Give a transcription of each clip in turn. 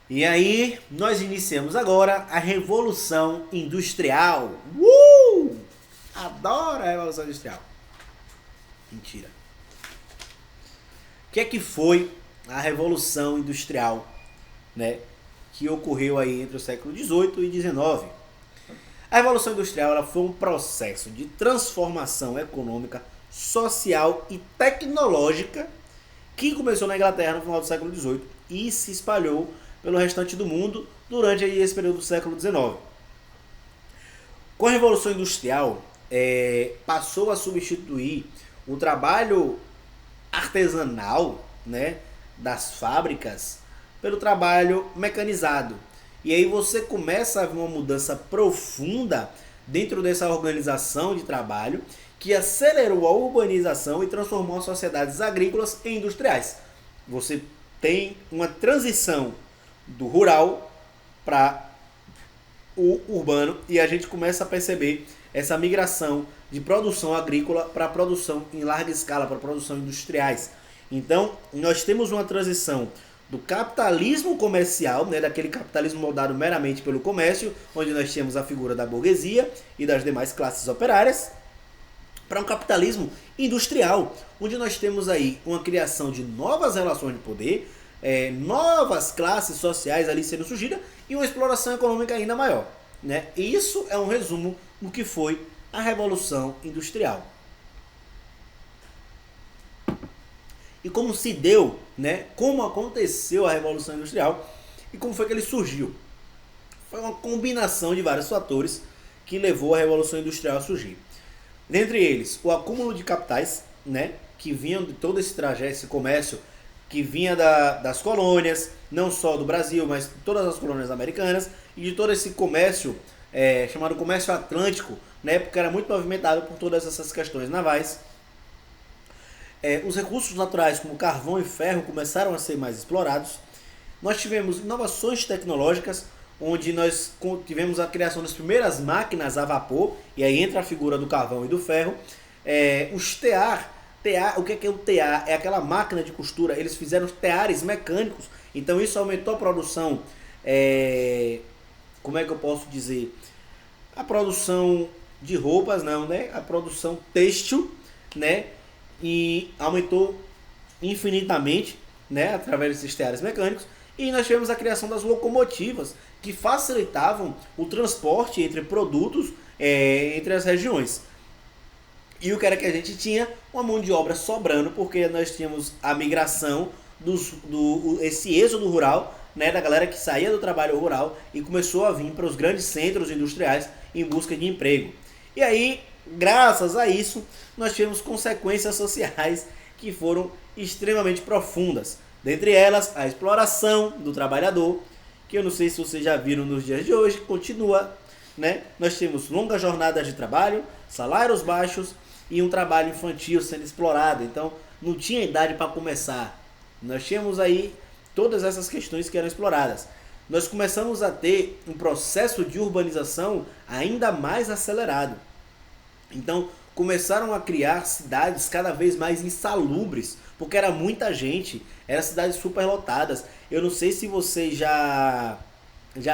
E aí, nós iniciamos agora a Revolução Industrial. Adoro a Revolução Industrial. Mentira. O que é que foi a Revolução Industrial, né? Que ocorreu aí entre o século XVIII e XIX. A Revolução Industrial ela foi um processo de transformação econômica, social e tecnológica que começou na Inglaterra no final do século XVIII e se espalhou pelo restante do mundo durante esse período do século XIX. Com a Revolução Industrial, passou a substituir o trabalho artesanal, né, das fábricas pelo trabalho mecanizado. E aí você começa a ver uma mudança profunda dentro dessa organização de trabalho que acelerou a urbanização e transformou as sociedades agrícolas em industriais. Você tem uma transição do rural para o urbano e a gente começa a perceber essa migração de produção agrícola para produção em larga escala, para produção industriais. Então, nós temos uma transição do capitalismo comercial, né, daquele capitalismo moldado meramente pelo comércio, onde nós temos a figura da burguesia e das demais classes operárias, para um capitalismo industrial, onde nós temos aí uma criação de novas relações de poder, novas classes sociais ali sendo surgidas e uma exploração econômica ainda maior. Né? Isso é um resumo do que foi a Revolução Industrial. E como se deu, né? Como aconteceu a Revolução Industrial e como foi que ele surgiu. Foi uma combinação de vários fatores que levou a Revolução Industrial a surgir. Dentre eles, o acúmulo de capitais, né? Que vinham de todo esse trajeto, esse comércio que vinha das colônias, não só do Brasil, mas de todas as colônias americanas, e de todo esse comércio chamado comércio atlântico, na época era muito movimentado por todas essas questões navais. Os recursos naturais como carvão e ferro começaram a ser mais explorados. Nós tivemos inovações tecnológicas, onde nós tivemos a criação das primeiras máquinas a vapor, e aí entra a figura do carvão e do ferro. Os tear, o que é o tear? É aquela máquina de costura, eles fizeram teares mecânicos, então isso aumentou a produção, como é que eu posso dizer? A produção de roupas, não, né? A produção têxtil, né? E aumentou infinitamente, né, através desses teares mecânicos. E nós tivemos a criação das locomotivas que facilitavam o transporte entre produtos entre as regiões. E o que era que a gente tinha? Uma mão de obra sobrando, porque nós tínhamos a migração esse êxodo rural, né, da galera que saía do trabalho rural e começou a vir para os grandes centros industriais em busca de emprego. E aí, graças a isso, nós tivemos consequências sociais que foram extremamente profundas. Dentre elas, a exploração do trabalhador, que eu não sei se vocês já viram nos dias de hoje, continua. Né? Nós temos longas jornadas de trabalho, salários baixos e um trabalho infantil sendo explorado. Então, não tinha idade para começar. Nós tínhamos aí todas essas questões que eram exploradas. Nós começamos a ter um processo de urbanização ainda mais acelerado. Então, começaram a criar cidades cada vez mais insalubres, porque era muita gente, eram cidades superlotadas. Eu não sei se vocês já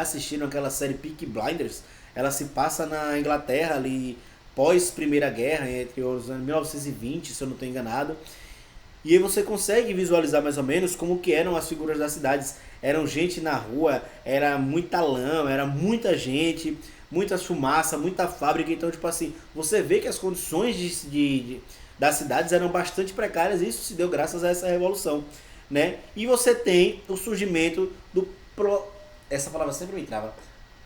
assistiram aquela série Peaky Blinders. Ela se passa na Inglaterra ali pós Primeira Guerra, entre os anos 1920, se eu não estou enganado. E aí você consegue visualizar mais ou menos como que eram as figuras das cidades. Eram gente na rua, era muita lama, era muita gente, muita fumaça, muita fábrica. Então, tipo assim, você vê que as condições das cidades eram bastante precárias e isso se deu graças a essa revolução. Né? E você tem o surgimento essa palavra sempre me trava,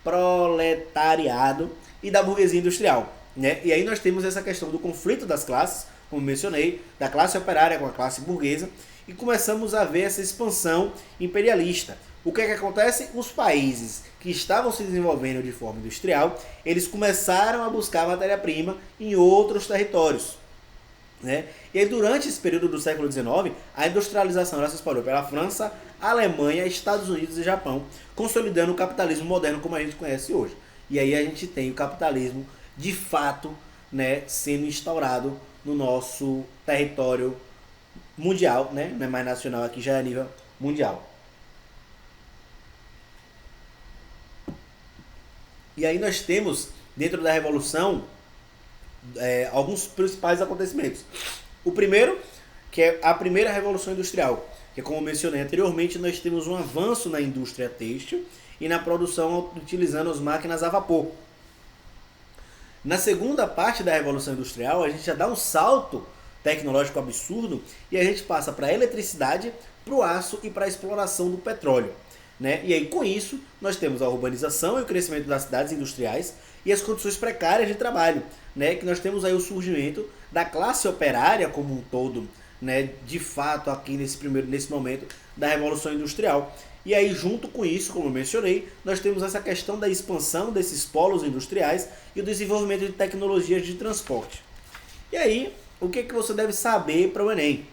proletariado e da burguesia industrial. Né? E aí nós temos essa questão do conflito das classes, como mencionei, da classe operária com a classe burguesa, e começamos a ver essa expansão imperialista. O que é que acontece? Os países que estavam se desenvolvendo de forma industrial, eles começaram a buscar matéria-prima em outros territórios. Né? E aí, durante esse período do século XIX, a industrialização ela se espalhou pela França, Alemanha, Estados Unidos e Japão, consolidando o capitalismo moderno como a gente conhece hoje. E aí a gente tem o capitalismo de fato, né, sendo instaurado no nosso território mundial, né? Não é mais nacional, aqui já é a nível mundial. E aí nós temos, dentro da Revolução, alguns principais acontecimentos. O primeiro, que é a primeira Revolução Industrial, que como mencionei anteriormente, nós temos um avanço na indústria têxtil e na produção utilizando as máquinas a vapor. Na segunda parte da Revolução Industrial, a gente já dá um salto tecnológico absurdo e a gente passa para a eletricidade, para o aço e para a exploração do petróleo. Né? E aí, com isso, nós temos a urbanização e o crescimento das cidades industriais e as condições precárias de trabalho, né? Que nós temos aí o surgimento da classe operária como um todo, né? De fato, aqui nesse momento da Revolução Industrial. E aí, junto com isso, como eu mencionei, nós temos essa questão da expansão desses polos industriais e o desenvolvimento de tecnologias de transporte. E aí, o que você deve saber para o Enem?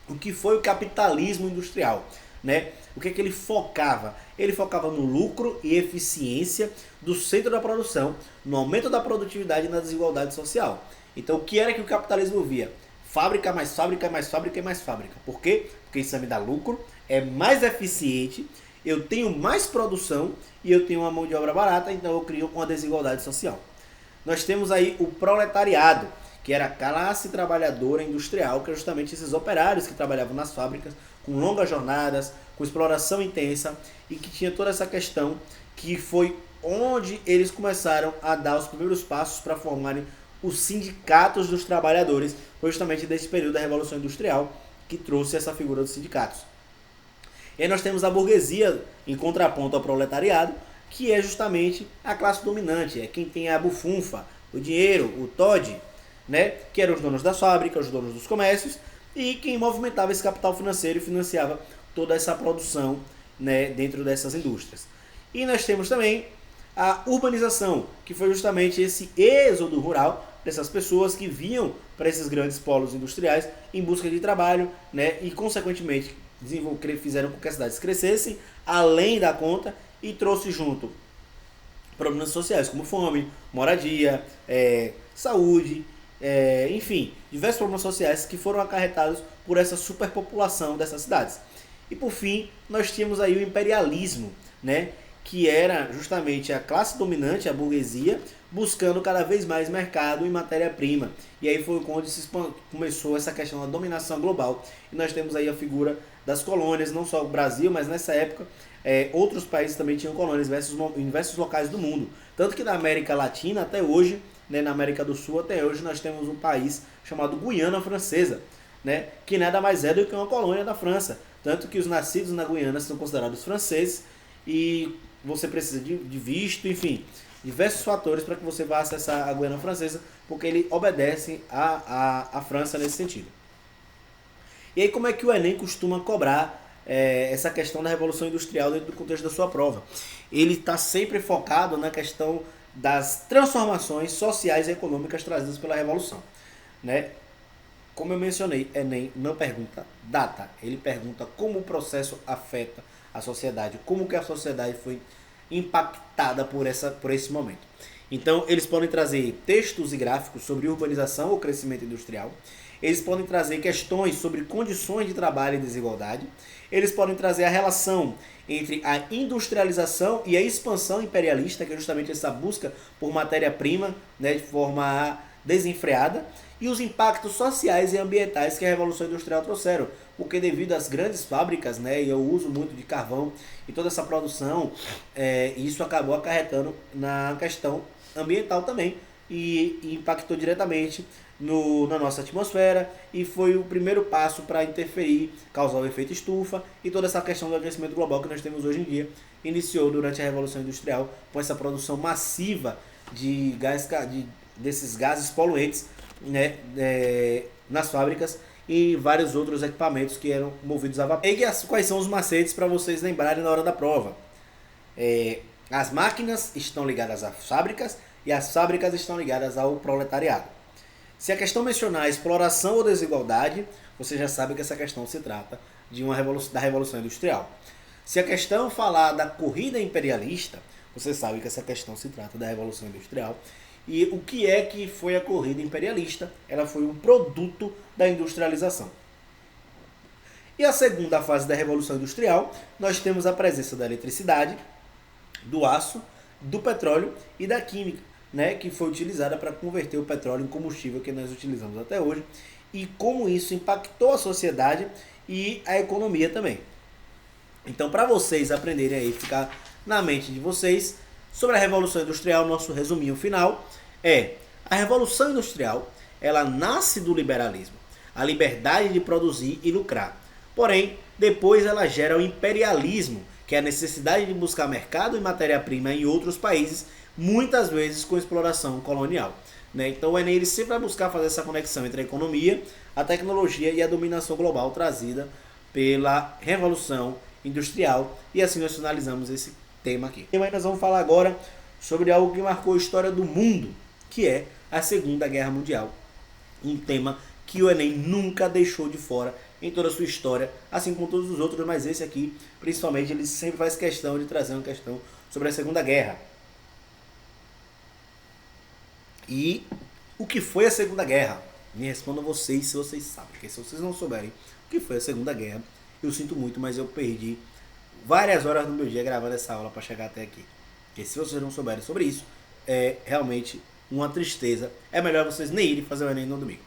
O que foi o capitalismo industrial? Né? O que ele focava? Ele focava no lucro e eficiência do centro da produção, no aumento da produtividade e na desigualdade social. Então, o que era que o capitalismo via? Fábrica, mais fábrica, mais fábrica e mais fábrica. Por quê? Porque isso me dá lucro, é mais eficiente, eu tenho mais produção e eu tenho uma mão de obra barata, então eu crio uma desigualdade social. Nós temos aí o proletariado, que era a classe trabalhadora industrial, que é justamente esses operários que trabalhavam nas fábricas, com longas jornadas, com exploração intensa, e que tinha toda essa questão que foi onde eles começaram a dar os primeiros passos para formarem os sindicatos dos trabalhadores, foi justamente desse período da Revolução Industrial que trouxe essa figura dos sindicatos. E aí nós temos a burguesia em contraponto ao proletariado, que é justamente a classe dominante, é quem tem a bufunfa, o dinheiro, o TOD, né, que eram os donos das fábricas, os donos dos comércios, e quem movimentava esse capital financeiro e financiava toda essa produção, né, dentro dessas indústrias. E nós temos também a urbanização, que foi justamente esse êxodo rural dessas pessoas que vinham para esses grandes polos industriais em busca de trabalho, né, e consequentemente fizeram com que as cidades crescessem além da conta e trouxe junto problemas sociais como fome, moradia, saúde, enfim, diversos problemas sociais que foram acarretados por essa superpopulação dessas cidades. E por fim, nós tínhamos aí o imperialismo, né, que era justamente a classe dominante, a burguesia, buscando cada vez mais mercado e matéria-prima. E aí foi quando começou essa questão da dominação global. E nós temos aí a figura das colônias, não só o Brasil, mas nessa época outros países também tinham colônias em diversos locais do mundo. Tanto que na América Latina até hoje, né, na América do Sul até hoje, nós temos um país chamado Guiana Francesa, né, que nada mais é do que uma colônia da França. Tanto que os nascidos na Guiana são considerados franceses e você precisa de visto, enfim, diversos fatores para que você vá acessar a Guiana Francesa, porque ele obedece à França nesse sentido. E aí como é que o Enem costuma cobrar essa questão da Revolução Industrial dentro do contexto da sua prova? Ele está sempre focado na questão das transformações sociais e econômicas trazidas pela Revolução, né? Como eu mencionei, Enem não pergunta data, ele pergunta como o processo afeta a sociedade, como que a sociedade foi impactada por esse momento. Então, eles podem trazer textos e gráficos sobre urbanização ou crescimento industrial, eles podem trazer questões sobre condições de trabalho e desigualdade, eles podem trazer a relação entre a industrialização e a expansão imperialista, que é justamente essa busca por matéria-prima, né, de forma desenfreada, e os impactos sociais e ambientais que a Revolução Industrial trouxeram, porque devido às grandes fábricas, né, e ao uso muito de carvão e toda essa produção, isso acabou acarretando na questão ambiental também e impactou diretamente na nossa atmosfera e foi o primeiro passo para interferir, causar o efeito estufa e toda essa questão do aquecimento global que nós temos hoje em dia iniciou durante a Revolução Industrial com essa produção massiva desses gases poluentes, né, nas fábricas e vários outros equipamentos que eram movidos a vapor. E quais são os macetes para vocês lembrarem na hora da prova? As máquinas estão ligadas às fábricas e as fábricas estão ligadas ao proletariado. Se a questão mencionar exploração ou desigualdade, você já sabe que essa questão se trata da Revolução Industrial. Se a questão falar da corrida imperialista, você sabe que essa questão se trata da Revolução Industrial. E o que é que foi a corrida imperialista? Ela foi um produto da industrialização. E a segunda fase da Revolução Industrial, nós temos a presença da eletricidade, do aço, do petróleo e da química, né, que foi utilizada para converter o petróleo em combustível que nós utilizamos até hoje, e como isso impactou a sociedade e a economia também. Então, para vocês aprenderem aí, ficar na mente de vocês, sobre a Revolução Industrial, nosso resuminho final é: a Revolução Industrial, ela nasce do liberalismo, a liberdade de produzir e lucrar. Porém, depois ela gera o imperialismo, que é a necessidade de buscar mercado e matéria-prima em outros países, muitas vezes com exploração colonial. Né? Então o Enem ele sempre vai buscar fazer essa conexão entre a economia, a tecnologia e a dominação global trazida pela Revolução Industrial. E assim nós finalizamos esse tema aqui. E aí nós vamos falar agora sobre algo que marcou a história do mundo, que é a Segunda Guerra Mundial. Um tema que o Enem nunca deixou de fora em toda a sua história, assim como todos os outros, mas esse aqui, principalmente, ele sempre faz questão de trazer uma questão sobre a Segunda Guerra. E o que foi a Segunda Guerra? Me respondam vocês se vocês sabem, porque se vocês não souberem o que foi a Segunda Guerra, eu sinto muito, mas eu perdi várias horas do meu dia gravando essa aula para chegar até aqui. Porque se vocês não souberem sobre isso, é realmente uma tristeza. É melhor vocês nem irem fazer o Enem no domingo.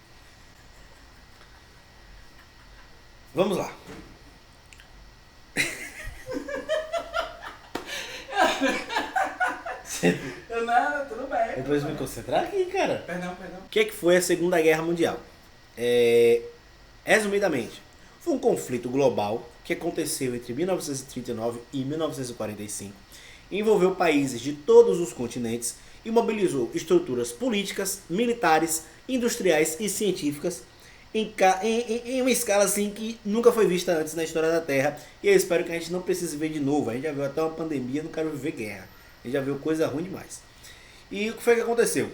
Vamos lá. Não, tudo bem. Depois me concentrar aqui, cara. Perdão. O que foi a Segunda Guerra Mundial? Resumidamente, foi um conflito global que aconteceu entre 1939 e 1945, envolveu países de todos os continentes e mobilizou estruturas políticas, militares, industriais e científicas em uma escala assim que nunca foi vista antes na história da Terra, e eu espero que a gente não precise ver de novo. A gente já viu até uma pandemia, não quero viver guerra. A gente já viu coisa ruim demais. E o que foi que aconteceu?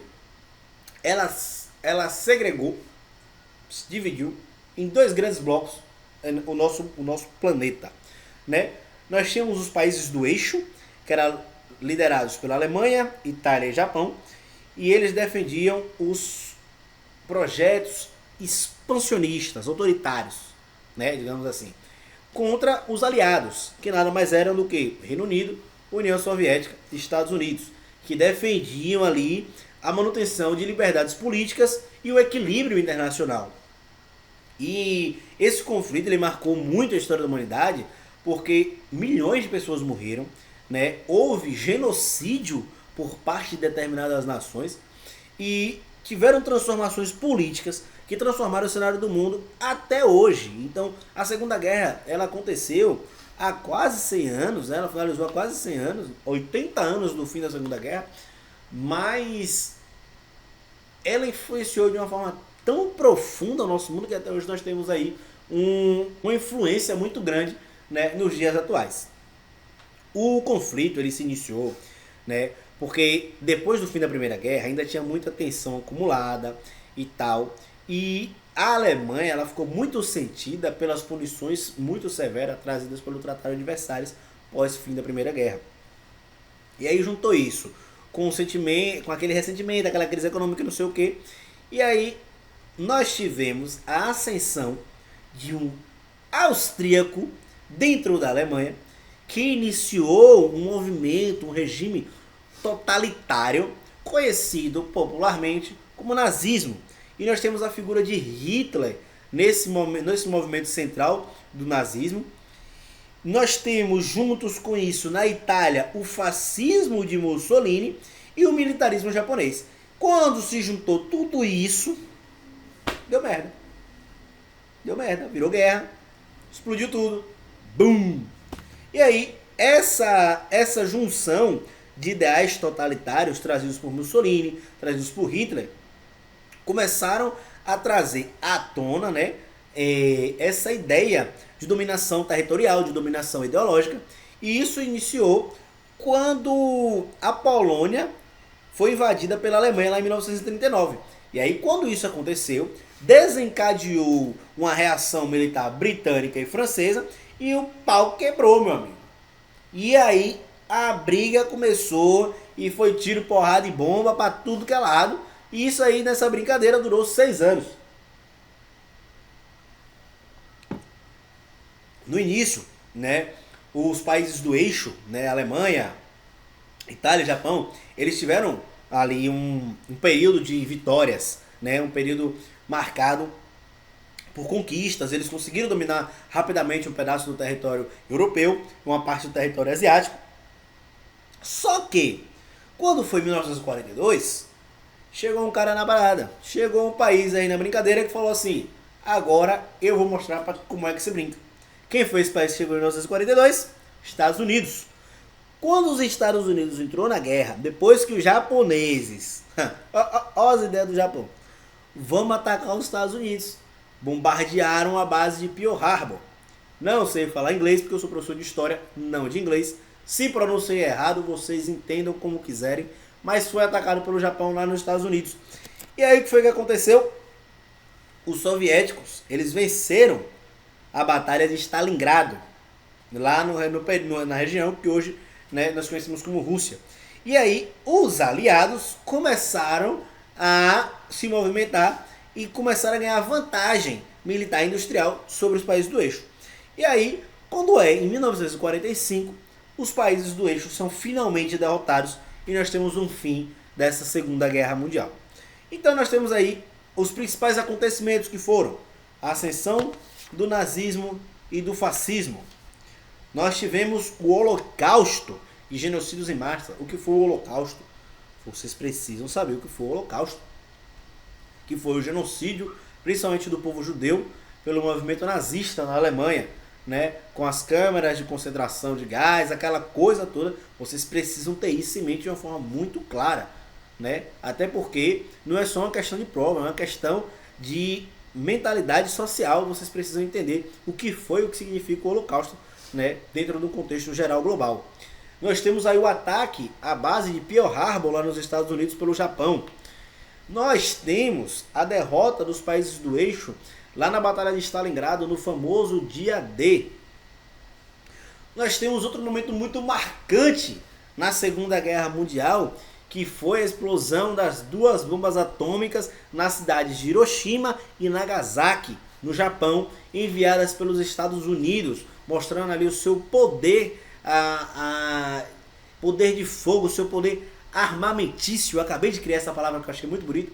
Ela segregou, se dividiu em dois grandes blocos o nosso planeta. Né? Nós tínhamos os países do eixo, que eram liderados pela Alemanha, Itália e Japão, e eles defendiam os projetos expansionistas, autoritários, né, digamos assim, contra os aliados, que nada mais eram do que Reino Unido, União Soviética e Estados Unidos, que defendiam ali a manutenção de liberdades políticas e o equilíbrio internacional. E esse conflito ele marcou muito a história da humanidade, porque milhões de pessoas morreram, né? Houve genocídio por parte de determinadas nações e tiveram transformações políticas que transformaram o cenário do mundo até hoje. Então, a Segunda Guerra, ela aconteceu há quase 100 anos, né? Ela finalizou há quase 100 anos, 80 anos do fim da Segunda Guerra, mas ela influenciou de uma forma tão profunda o nosso mundo que até hoje nós temos aí uma influência muito grande, né, nos dias atuais. O conflito ele se iniciou, né, porque depois do fim da Primeira Guerra ainda tinha muita tensão acumulada e tal, e a Alemanha ela ficou muito sentida pelas punições muito severas trazidas pelo Tratado de Versalhes pós fim da Primeira Guerra. E aí juntou isso com o sentimento, com aquele ressentimento, aquela crise econômica, não sei o que, e aí nós tivemos a ascensão de um austríaco dentro da Alemanha que iniciou um movimento, um regime totalitário conhecido popularmente como nazismo. E nós temos a figura de Hitler nesse movimento central do nazismo. Nós temos juntos com isso na Itália o fascismo de Mussolini e o militarismo japonês. Quando se juntou tudo isso, deu merda. Deu merda, virou guerra, explodiu tudo. Bum! E aí, essa junção de ideais totalitários trazidos por Mussolini, trazidos por Hitler, começaram a trazer à tona, né, essa ideia de dominação territorial, de dominação ideológica, e isso iniciou quando a Polônia foi invadida pela Alemanha lá em 1939. E aí, quando isso aconteceu, desencadeou uma reação militar britânica e francesa e o pau quebrou, meu amigo. E aí a briga começou e foi tiro, porrada e bomba para tudo que é lado. E isso aí nessa brincadeira durou 6 anos. No início, né, os países do eixo, né, Alemanha, Itália e Japão, eles tiveram ali um período de vitórias, né? Um período marcado por conquistas. Eles conseguiram dominar rapidamente um pedaço do território europeu, uma parte do território asiático. Só que, quando foi 1942, chegou um cara na parada. Chegou um país aí na brincadeira que falou assim: agora eu vou mostrar como é que se brinca. Quem foi esse país que chegou em 1942? Estados Unidos. Quando os Estados Unidos entrou na guerra, depois que os japoneses, ó as ideias do Japão, vamos atacar os Estados Unidos, bombardearam a base de Pearl Harbor. Não sei falar inglês porque eu sou professor de história, não de inglês. Se pronunciei errado, vocês entendam como quiserem, mas foi atacado pelo Japão lá nos Estados Unidos. E aí o que foi que aconteceu? Os soviéticos, eles venceram a batalha de Stalingrado, lá na região que hoje, né, nós conhecemos como Rússia. E aí os aliados começaram a se movimentar e começaram a ganhar vantagem militar e industrial sobre os países do eixo. E aí, quando em 1945, os países do eixo são finalmente derrotados e nós temos um fim dessa Segunda Guerra Mundial. Então nós temos aí os principais acontecimentos que foram a ascensão do nazismo e do fascismo. Nós tivemos o Holocausto e genocídios em massa. O que foi o Holocausto? Vocês precisam saber o que foi o Holocausto. Que foi o genocídio, principalmente do povo judeu, pelo movimento nazista na Alemanha, né? Com as câmaras de concentração de gás, aquela coisa toda. Vocês precisam ter isso em mente de uma forma muito clara, né? Até porque não é só uma questão de prova, é uma questão de mentalidade social. Vocês precisam entender o que foi, o que significa o Holocausto, né? Dentro do contexto geral global. Nós temos aí o ataque à base de Pearl Harbor lá nos Estados Unidos pelo Japão. Nós temos a derrota dos países do eixo lá na Batalha de Stalingrado, no famoso dia D. Nós temos outro momento muito marcante na Segunda Guerra Mundial, que foi a explosão das duas bombas atômicas nas cidades de Hiroshima e Nagasaki, no Japão, enviadas pelos Estados Unidos, mostrando ali o seu poder, poder de fogo, o seu poder armamentício. Eu acabei de criar essa palavra que eu achei muito bonito,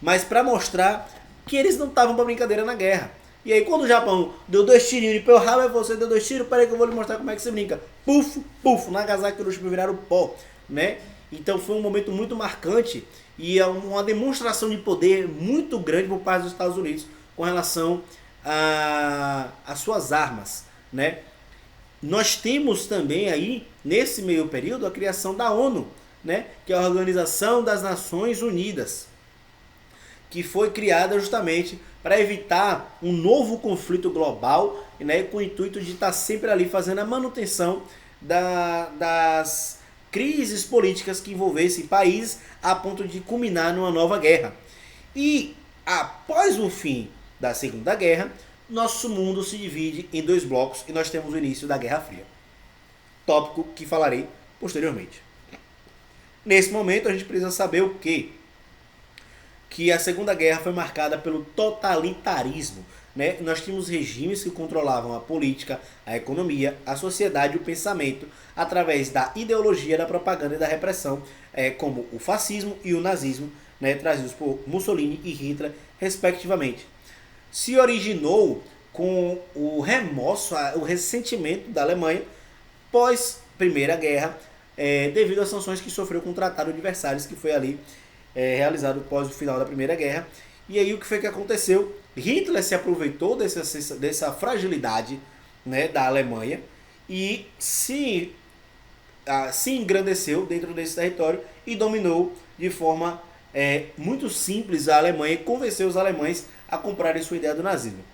mas para mostrar que eles não estavam para brincadeira na guerra. E aí quando o Japão deu 2 tirinhos de Pearl Harbor, você deu 2 tiros, peraí que eu vou lhe mostrar como é que se brinca. Puf, puf, Nagasaki e Hiroshima viraram pó, né? Então foi um momento muito marcante e é uma demonstração de poder muito grande por parte dos Estados Unidos com relação às suas armas, né? Nós temos também aí, nesse meio período, a criação da ONU, né? Que é a Organização das Nações Unidas, que foi criada justamente para evitar um novo conflito global, né? Com o intuito de estar sempre ali fazendo a manutenção das crises políticas que envolvessem países a ponto de culminar numa nova guerra. E após o fim da Segunda Guerra, nosso mundo se divide em 2 blocos e nós temos o início da Guerra Fria. Tópico que falarei posteriormente. Nesse momento a gente precisa saber o quê? Que a Segunda Guerra foi marcada pelo totalitarismo, né? Nós tínhamos regimes que controlavam a política, a economia, a sociedade e o pensamento através da ideologia, da propaganda e da repressão, como o fascismo e o nazismo, né? Trazidos por Mussolini e Hitler, respectivamente. Se originou com o remorso, o ressentimento da Alemanha pós Primeira Guerra, devido às sanções que sofreu com o Tratado de Versalhes, que foi ali realizado após o final da Primeira Guerra. E aí o que foi que aconteceu? Hitler se aproveitou dessa fragilidade, né, da Alemanha e se engrandeceu dentro desse território e dominou de forma muito simples a Alemanha e convenceu os alemães a comprarem sua ideia do nazismo.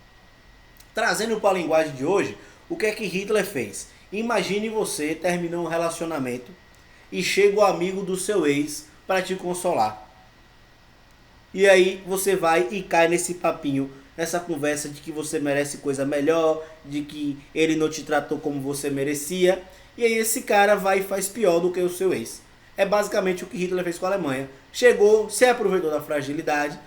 Trazendo para a linguagem de hoje, o que é que Hitler fez? Imagine você terminou um relacionamento e chega o amigo do seu ex para te consolar. E aí você vai e cai nesse papinho, nessa conversa de que você merece coisa melhor, de que ele não te tratou como você merecia. E aí esse cara vai e faz pior do que o seu ex. É basicamente o que Hitler fez com a Alemanha. Chegou, se aproveitou da fragilidade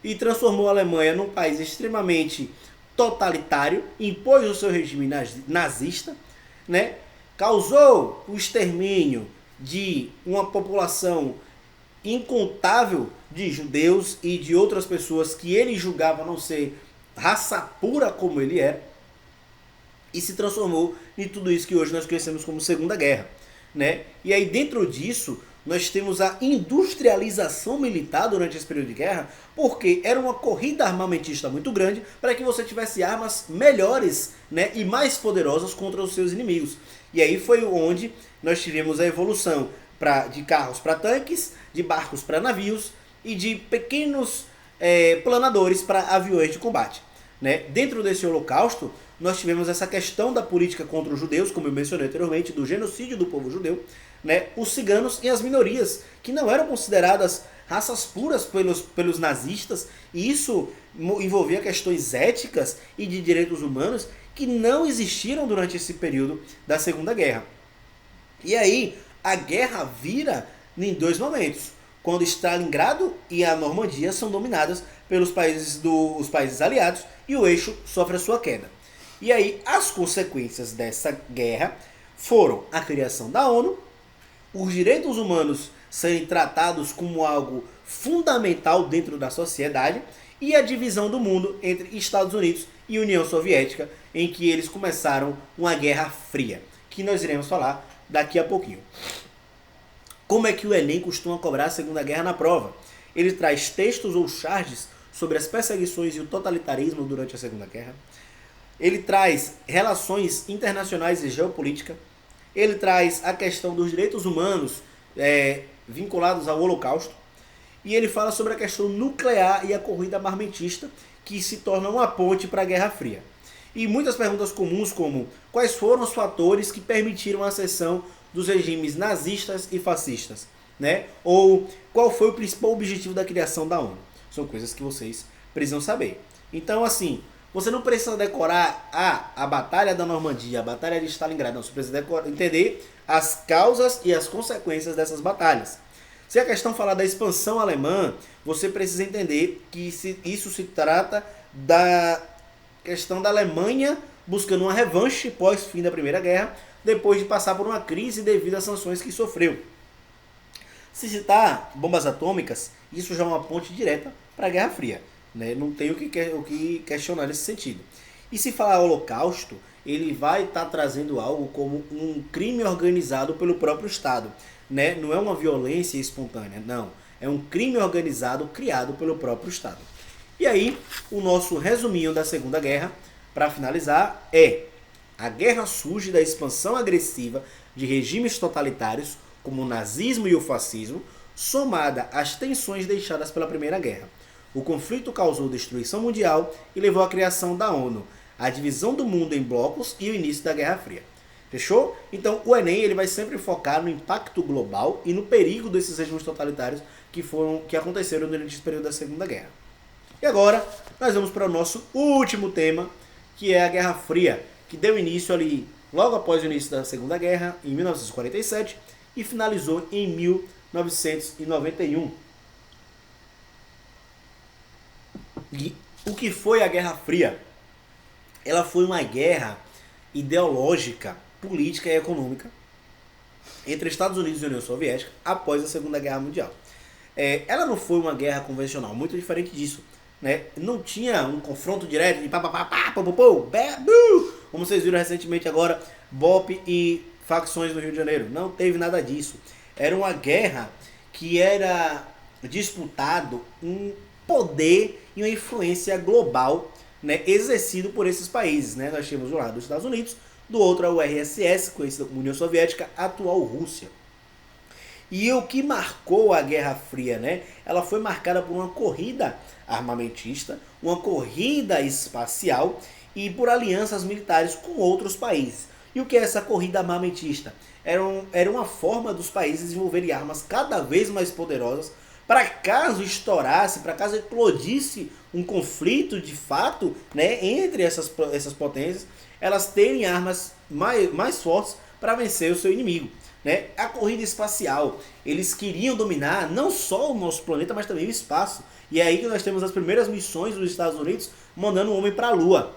e transformou a Alemanha num país extremamente totalitário, impôs o seu regime nazista, né? Causou o extermínio de uma população incontável de judeus e de outras pessoas que ele julgava não ser raça pura como ele era, e se transformou em tudo isso que hoje nós conhecemos como Segunda Guerra, né? E aí dentro disso nós temos a industrialização militar durante esse período de guerra, porque era uma corrida armamentista muito grande para que você tivesse armas melhores, né, e mais poderosas contra os seus inimigos. E aí foi onde nós tivemos a evolução de carros para tanques, de barcos para navios e de pequenos planadores para aviões de combate, né? Dentro desse holocausto, nós tivemos essa questão da política contra os judeus, como eu mencionei anteriormente, do genocídio do povo judeu, né? Os ciganos e as minorias, que não eram consideradas raças puras pelos nazistas, e isso envolvia questões éticas e de direitos humanos que não existiram durante esse período da Segunda Guerra. E aí, a guerra vira em dois momentos, quando Stalingrado e a Normandia são dominadas pelos os países aliados e o eixo sofre a sua queda. E aí, as consequências dessa guerra foram a criação da ONU, os direitos humanos serem tratados como algo fundamental dentro da sociedade e a divisão do mundo entre Estados Unidos e União Soviética, em que eles começaram uma guerra fria, que nós iremos falar daqui a pouquinho. Como é que o Enem costuma cobrar a Segunda Guerra na prova? Ele traz textos ou charges sobre as perseguições e o totalitarismo durante a Segunda Guerra. Ele traz relações internacionais e geopolítica. Ele traz a questão dos direitos humanos vinculados ao Holocausto. E ele fala sobre a questão nuclear e a corrida armamentista, que se torna uma ponte para a Guerra Fria. E muitas perguntas comuns como: quais foram os fatores que permitiram a ascensão dos regimes nazistas e fascistas, né? Ou qual foi o principal objetivo da criação da ONU? São coisas que vocês precisam saber. Então, assim, você não precisa decorar a Batalha da Normandia, a Batalha de Stalingrado, não. Você precisa entender as causas e as consequências dessas batalhas. Se a questão falar da expansão alemã, você precisa entender que isso se trata da questão da Alemanha buscando uma revanche pós-fim da Primeira Guerra, depois de passar por uma crise devido às sanções que sofreu. Se citar bombas atômicas, isso já é uma ponte direta para a Guerra Fria, né? Não tem o que questionar nesse sentido. E se falar Holocausto, ele vai estar trazendo algo como um crime organizado pelo próprio Estado, né? Não é uma violência espontânea, não. É um crime organizado criado pelo próprio Estado. E aí, o nosso resuminho da Segunda Guerra, para finalizar, a guerra surge da expansão agressiva de regimes totalitários, como o nazismo e o fascismo, somada às tensões deixadas pela Primeira Guerra. O conflito causou destruição mundial e levou à criação da ONU, a divisão do mundo em blocos e o início da Guerra Fria. Fechou? Então o Enem ele vai sempre focar no impacto global e no perigo desses regimes totalitários que aconteceram durante esse período da Segunda Guerra. E agora nós vamos para o nosso último tema, que é a Guerra Fria, que deu início ali logo após o início da Segunda Guerra, em 1947, e finalizou em 1991. E o que foi a Guerra Fria? Ela foi uma guerra ideológica, política e econômica entre Estados Unidos e União Soviética após a Segunda Guerra Mundial. Ela não foi uma guerra convencional, muito diferente disso, né? Não tinha um confronto direto de como vocês viram recentemente agora, BOP e facções no Rio de Janeiro. Não teve nada disso. Era uma guerra que era disputado um poder e uma influência global, né, exercido por esses países, né? Nós tínhamos um lado dos Estados Unidos, do outro a URSS, conhecida como União Soviética, atual Rússia. E o que marcou a Guerra Fria, né? Ela foi marcada por uma corrida armamentista, uma corrida espacial e por alianças militares com outros países. E o que é essa corrida armamentista? Era uma forma dos países desenvolverem armas cada vez mais poderosas para caso estourasse, para caso eclodisse um conflito de fato, né, entre essas potências, elas terem armas mais fortes para vencer o seu inimigo, né? A corrida espacial, eles queriam dominar não só o nosso planeta, mas também o espaço. E é aí que nós temos as primeiras missões dos Estados Unidos mandando um homem para a Lua.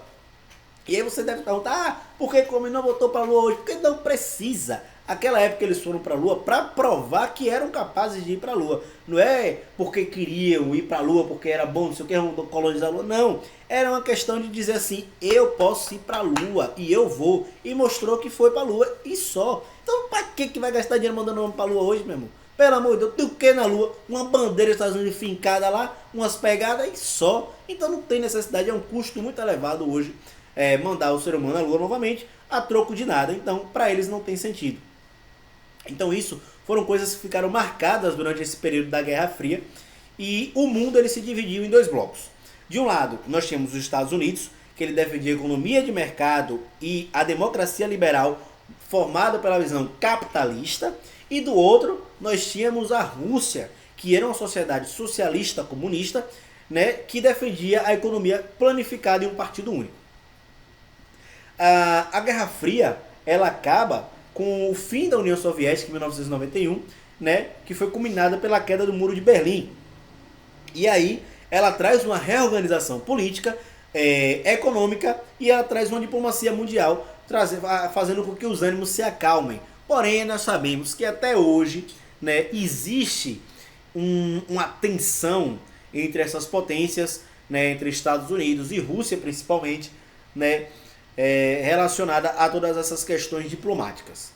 E aí você deve perguntar, por que o homem não voltou para a Lua hoje? Porque não precisa. Aquela época eles foram para a Lua para provar que eram capazes de ir para a Lua. Não é porque queriam ir para a Lua, porque era bom, não sei o que, colonizar a Lua. Não, era uma questão de dizer assim, eu posso ir para a Lua e eu vou. E mostrou que foi para a Lua e só. Então para que vai gastar dinheiro mandando homem para a Lua hoje, meu irmão? Pelo amor de Deus, tem o que na Lua? Uma bandeira dos Estados Unidos fincada lá, umas pegadas e só. Então não tem necessidade, é um custo muito elevado hoje mandar o ser humano à Lua novamente a troco de nada. Então para eles não tem sentido. Então isso foram coisas que ficaram marcadas durante esse período da Guerra Fria e o mundo ele se dividiu em dois blocos. De um lado, nós tínhamos os Estados Unidos, que ele defendia a economia de mercado e a democracia liberal formada pela visão capitalista, e do outro, nós tínhamos a Rússia, que era uma sociedade socialista comunista, né, que defendia a economia planificada em um partido único. A Guerra Fria ela acaba com o fim da União Soviética em 1991, né, que foi culminada pela queda do Muro de Berlim. E aí ela traz uma reorganização política, econômica, e ela traz uma diplomacia mundial, fazendo com que os ânimos se acalmem. Porém, nós sabemos que até hoje, né, existe uma tensão entre essas potências, né, entre Estados Unidos e Rússia principalmente, né, relacionada a todas essas questões diplomáticas.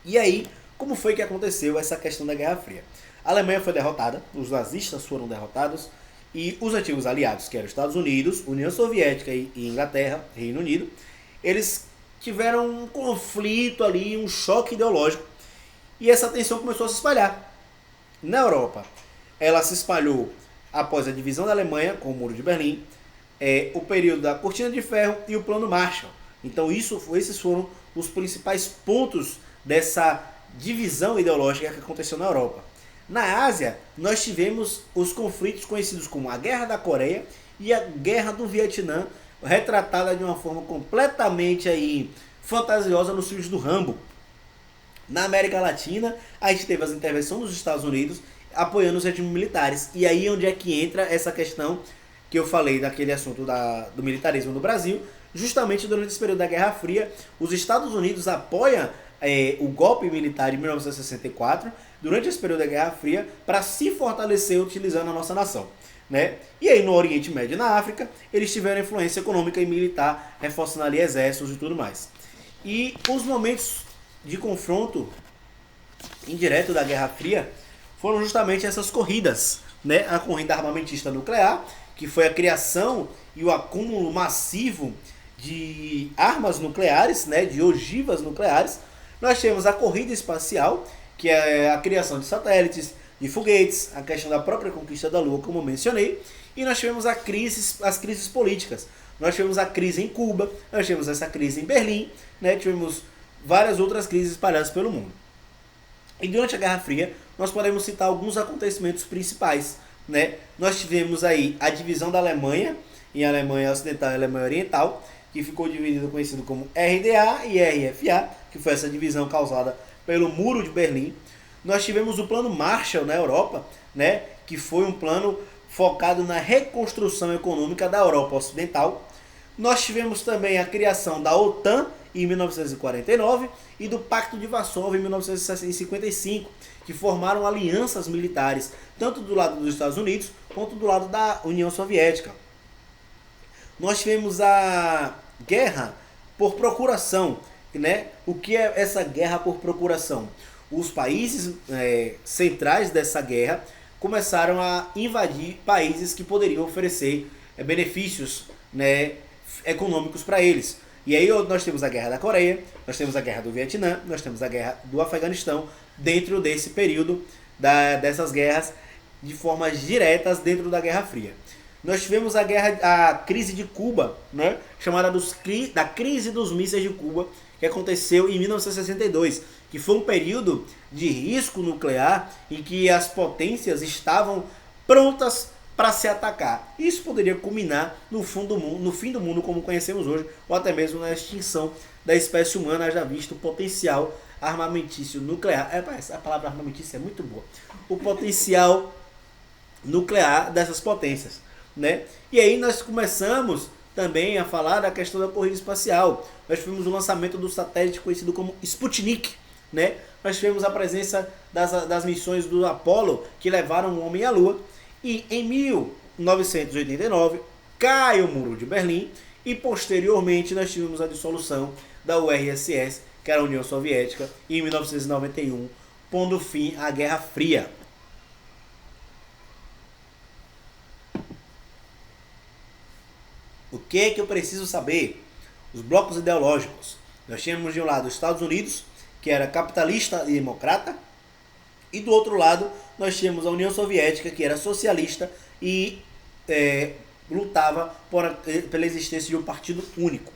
E aí, como foi que aconteceu essa questão da Guerra Fria? A Alemanha foi derrotada, os nazistas foram derrotados, e os antigos aliados, que eram Estados Unidos, União Soviética e Inglaterra, Reino Unido, eles tiveram um conflito ali, um choque ideológico, e essa tensão começou a se espalhar. Na Europa, ela se espalhou após a divisão da Alemanha, com o Muro de Berlim, o período da Cortina de Ferro e o Plano Marshall. Então esses foram os principais pontos dessa divisão ideológica que aconteceu na Europa. Na Ásia, nós tivemos os conflitos conhecidos como a Guerra da Coreia e a Guerra do Vietnã, retratada de uma forma completamente aí fantasiosa nos filmes do Rambo. Na América Latina, a gente teve as intervenções dos Estados Unidos apoiando os regimes militares. E aí onde é que entra essa questão que eu falei daquele assunto do militarismo no Brasil. Justamente durante esse período da Guerra Fria, os Estados Unidos apoiam o golpe militar de 1964, durante esse período da Guerra Fria, para se fortalecer utilizando a nossa nação. Né? E aí no Oriente Médio e na África, eles tiveram influência econômica e militar, reforçando ali exércitos e tudo mais. E os momentos de confronto indireto da Guerra Fria foram justamente essas corridas, né? A corrida armamentista nuclear, que foi a criação e o acúmulo massivo de armas nucleares, né? De ogivas nucleares. Nós temos a corrida espacial, que é a criação de satélites, de foguetes, a questão da própria conquista da Lua, como eu mencionei, e nós tivemos as crises políticas. Nós tivemos a crise em Cuba, nós tivemos essa crise em Berlim, né? Tivemos várias outras crises espalhadas pelo mundo. E durante a Guerra Fria, nós podemos citar alguns acontecimentos principais, né? Nós tivemos aí a divisão da Alemanha, em Alemanha Ocidental e Alemanha Oriental, que ficou dividido, conhecido como RDA e RFA, que foi essa divisão causada pelo Muro de Berlim. Nós tivemos o Plano Marshall na Europa, né, que foi um plano focado na reconstrução econômica da Europa Ocidental. Nós tivemos também a criação da OTAN em 1949 e do Pacto de Varsóvia em 1955, que formaram alianças militares, tanto do lado dos Estados Unidos quanto do lado da União Soviética. Nós tivemos a guerra por procuração, né? O que é essa guerra por procuração? Os países centrais dessa guerra começaram a invadir países que poderiam oferecer benefícios, né, econômicos para eles. E aí nós temos a Guerra da Coreia, nós temos a Guerra do Vietnã, nós temos a Guerra do Afeganistão, dentro desse período dessas guerras de formas diretas dentro da Guerra Fria. Nós tivemos a crise de Cuba, né, chamada da crise dos mísseis de Cuba, que aconteceu em 1962, que foi um período de risco nuclear em que as potências estavam prontas para se atacar. Isso poderia culminar no fim do mundo como conhecemos hoje, ou até mesmo na extinção da espécie humana, já visto o potencial armamentício nuclear. A palavra armamentício é muito boa. O potencial nuclear dessas potências, né? E aí nós começamos também a falar da questão da corrida espacial. Nós tivemos o lançamento do satélite conhecido como Sputnik, né? Nós tivemos a presença das missões do Apollo, que levaram o homem à Lua. E em 1989, cai o Muro de Berlim. E posteriormente nós tivemos a dissolução da URSS, que era a União Soviética, em 1991, pondo fim à Guerra Fria. O que é que eu preciso saber? Os blocos ideológicos. Nós tínhamos de um lado os Estados Unidos, que era capitalista e democrata, e do outro lado nós tínhamos a União Soviética, que era socialista e lutava pela existência de um partido único.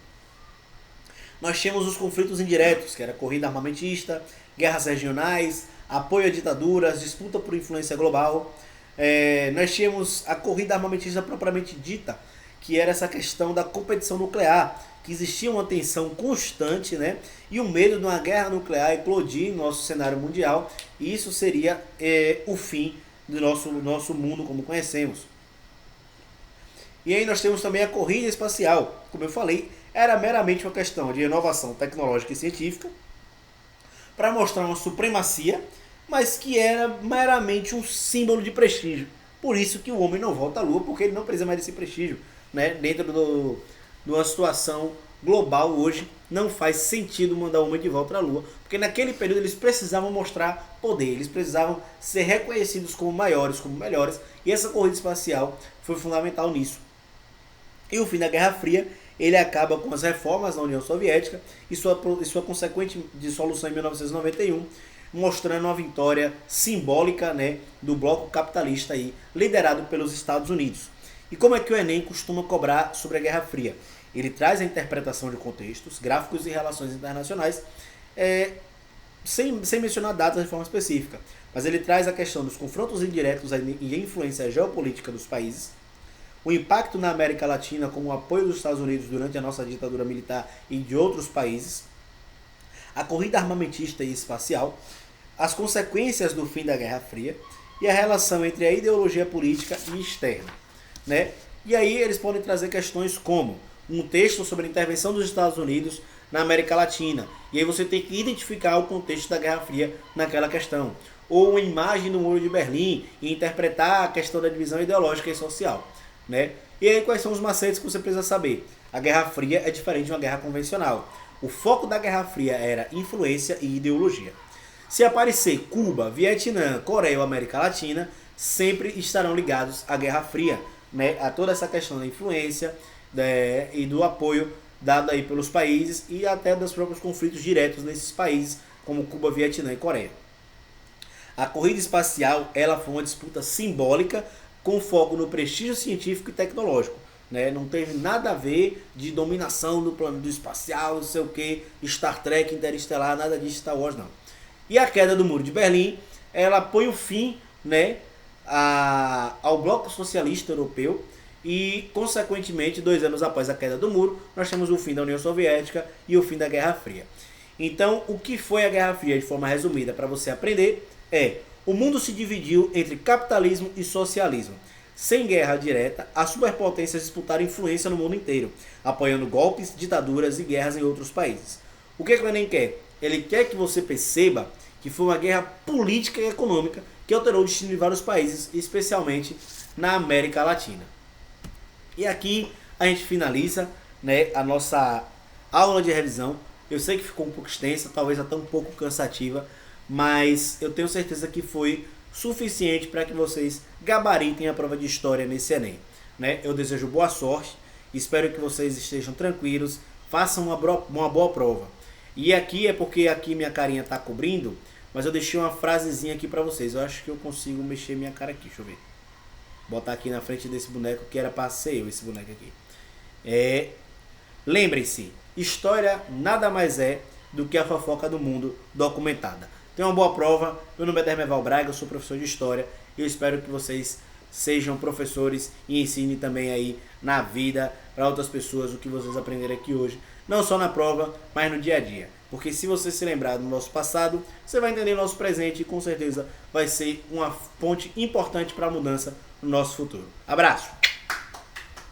Nós tínhamos os conflitos indiretos, que era corrida armamentista, guerras regionais, apoio a ditaduras, disputa por influência global. Nós tínhamos a corrida armamentista propriamente dita, que era essa questão da competição nuclear, que existia uma tensão constante, né? E o medo de uma guerra nuclear eclodir no nosso cenário mundial, e isso seria o fim do nosso mundo como conhecemos. E aí nós temos também a corrida espacial. Como eu falei, era meramente uma questão de inovação tecnológica e científica para mostrar uma supremacia, mas que era meramente um símbolo de prestígio. Por isso que o homem não volta à Lua, porque ele não precisa mais desse prestígio, né? Dentro de uma situação global hoje, não faz sentido mandar o homem de volta à Lua, porque naquele período eles precisavam mostrar poder, eles precisavam ser reconhecidos como maiores, como melhores, e essa corrida espacial foi fundamental nisso. E o fim da Guerra Fria, ele acaba com as reformas na União Soviética e sua consequente dissolução em 1991, mostrando uma vitória simbólica, né, do bloco capitalista aí, liderado pelos Estados Unidos. E como é que o Enem costuma cobrar sobre a Guerra Fria? Ele traz a interpretação de contextos, gráficos e relações internacionais, sem mencionar datas de forma específica, mas ele traz a questão dos confrontos indiretos e a influência geopolítica dos países, o impacto na América Latina como o apoio dos Estados Unidos durante a nossa ditadura militar e de outros países, a corrida armamentista e espacial, as consequências do fim da Guerra Fria e a relação entre a ideologia política e externa, né? E aí eles podem trazer questões como um texto sobre a intervenção dos Estados Unidos na América Latina, e aí você tem que identificar o contexto da Guerra Fria naquela questão, ou uma imagem do Muro de Berlim e interpretar a questão da divisão ideológica e social, né? E aí quais são os macetes que você precisa saber? A Guerra Fria é diferente de uma guerra convencional. O foco da Guerra Fria era influência e ideologia. Se aparecer Cuba, Vietnã, Coreia ou América Latina, sempre estarão ligados à Guerra Fria, né? A toda essa questão da influência, né, e do apoio dado aí pelos países e até dos próprios conflitos diretos nesses países, como Cuba, Vietnã e Coreia. A corrida espacial, ela foi uma disputa simbólica com foco no prestígio científico e tecnológico, né? Não teve nada a ver de dominação do plano do espacial, não sei o que, Star Trek, Interestelar, nada disso, Star Wars não. E a queda do Muro de Berlim, ela põe o fim, né, ao bloco socialista europeu e, consequentemente, 2 anos após a queda do muro, nós temos o fim da União Soviética e o fim da Guerra Fria. Então, o que foi a Guerra Fria, de forma resumida, para você aprender, o mundo se dividiu entre capitalismo e socialismo. Sem guerra direta, as superpotências disputaram influência no mundo inteiro, apoiando golpes, ditaduras e guerras em outros países. O que o Enem quer? Ele quer que você perceba que foi uma guerra política e econômica que alterou o destino de vários países, especialmente na América Latina. E aqui a gente finaliza, né, a nossa aula de revisão. Eu sei que ficou um pouco extensa, talvez até um pouco cansativa, mas eu tenho certeza que foi suficiente para que vocês gabaritem a prova de história nesse Enem, né? Eu desejo boa sorte, espero que vocês estejam tranquilos, façam uma boa prova. E aqui é porque aqui minha carinha está cobrindo, mas eu deixei uma frasezinha aqui para vocês. Eu acho que eu consigo mexer minha cara aqui, deixa eu ver. Botar aqui na frente desse boneco que era para ser eu, esse boneco aqui. Lembrem-se, história nada mais é do que a fofoca do mundo documentada. Tenham uma boa prova. Meu nome é Dermeval Braga, eu sou professor de História e eu espero que vocês sejam professores e ensinem também aí na vida para outras pessoas o que vocês aprenderam aqui hoje. Não só na prova, mas no dia a dia. Porque se você se lembrar do nosso passado, você vai entender o nosso presente e com certeza vai ser uma ponte importante para a mudança no nosso futuro. Abraço!